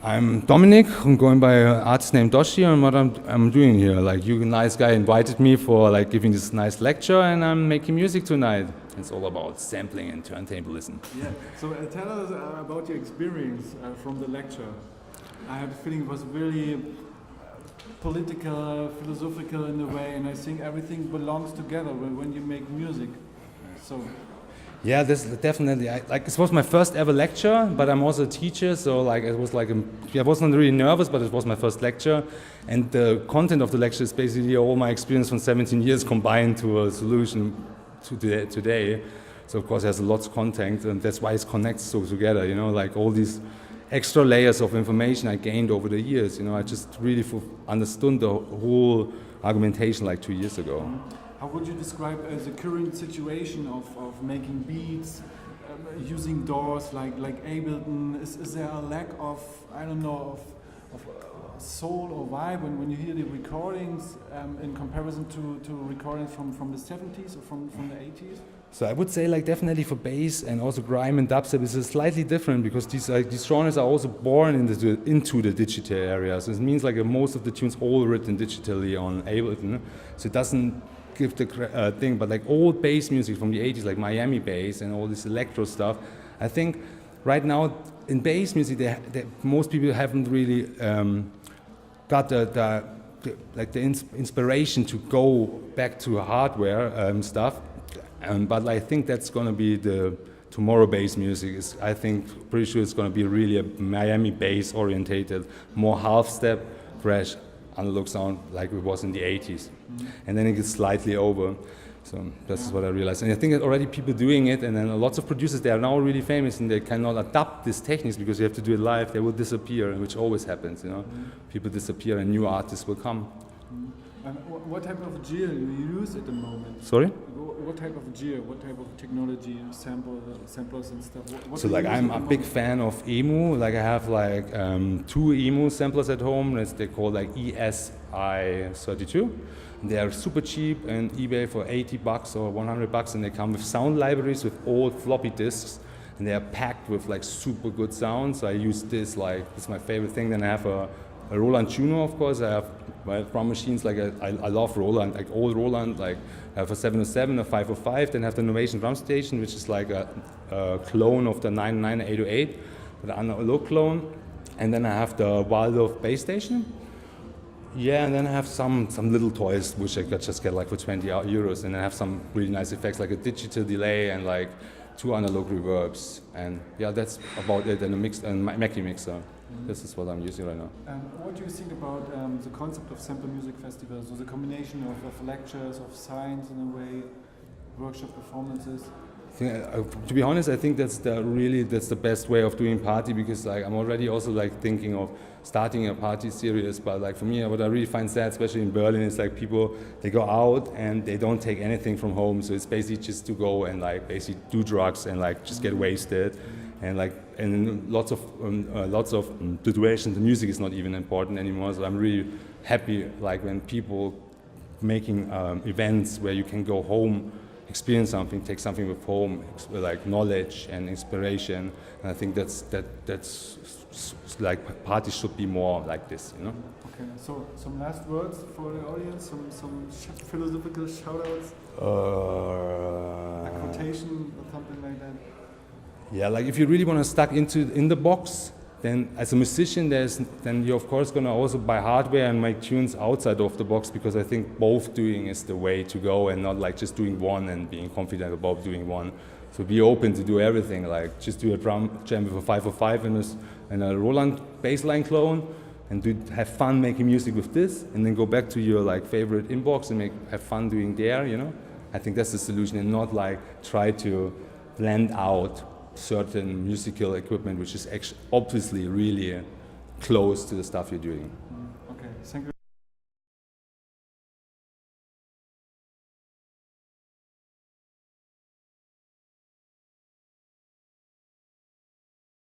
I'm Dominic. I'm going by an artist named Doshy, and what I'm doing here. Like, you nice guy invited me for like giving this nice lecture, and I'm making music tonight. It's all about sampling and turntablism. Yeah. So tell us about your experience from the lecture. I had a feeling it was really political, philosophical in a way, and I think everything belongs together when you make music. So. Yeah, this definitely. This was my first ever lecture, but I'm also a teacher, so like it was like I wasn't really nervous, but it was my first lecture, and the content of the lecture is basically all my experience from 17 years combined to a solution to today. So of course there's lots of content, and that's why it connects so together. You know, like all these extra layers of information I gained over the years. You know, I just really understood the whole argumentation like 2 years ago. How would you describe the current situation of making beats, using DAWs like Ableton? Is there a lack of, I don't know, of soul or vibe when you hear the recordings in comparison to recordings from the 70s or from the 80s? So I would say like definitely for bass and also grime and dubstep is slightly different because these genres are also born into the digital area. So it means like most of the tunes all written digitally on Ableton. So it doesn't give the thing, but like old bass music from the 80s, like Miami bass and all this electro stuff, I think right now in bass music, most people haven't really got the inspiration to go back to hardware stuff. But I think that's going to be the tomorrow bass music. Pretty sure it's going to be really a Miami bass orientated, more half step, fresh, analog sound like it was in the 80s. And then it gets slightly over. So that's what I realized. And I think that already people doing it, and then lots of producers, they are now really famous and they cannot adapt these techniques because you have to do it live, they will disappear, which always happens, you know. People disappear and new artists will come. What type of gear do you use at the moment? Sorry? What type of gear, what type of technology, samplers and stuff? So like I'm a big fan of EMU. Like I have like 2 EMU samplers at home. They're called like ESI32. They are super cheap on eBay for $80 or $100, and they come with sound libraries with old floppy disks, and they are packed with like super good sound. So I use this, like this is my favorite thing. Then I have a Roland Juno, of course. I have my drum machines, like I love Roland, like old Roland, like I have a 707, a 505, then I have the Innovation Drum Station, which is like a clone of the 909 808, the analog clone, and then I have the Waldorf bass station. Yeah, and then I have some little toys which I just get like for 20 euros, and I have some really nice effects like a digital delay and like 2 analog reverbs, and yeah, that's about it. And a mix and Mackie mixer. This is what I'm using right now. What do you think about the concept of SampleMusicFestival? So the combination of lectures, of science in a way, workshop performances. To be honest, I think that's the best way of doing party, because like I'm already also like thinking of starting a party series. But like for me, what I really find sad, especially in Berlin, is like people, they go out and they don't take anything from home. So it's basically just to go and like basically do drugs and like just get wasted. And like in lots of situations, the music is not even important anymore. So I'm really happy like when people making events where you can go home, experience something, take something with home, like knowledge and inspiration. And I think that's like parties should be more like this, you know. Okay, so some last words for the audience, some philosophical shout-outs, a quotation or something like that. Yeah, like if you really want to stuck in the box, then as a musician, then you're of course going to also buy hardware and make tunes outside of the box, because I think both doing is the way to go, and not like just doing one and being confident about doing one. So be open to do everything, like just do a drum jam with a 505 and a Roland bassline clone, and have fun making music with this, and then go back to your like favorite inbox and have fun doing there, you know. I think that's the solution, and not like try to blend out certain musical equipment which is obviously really close to the stuff you're doing. Okay, thank you.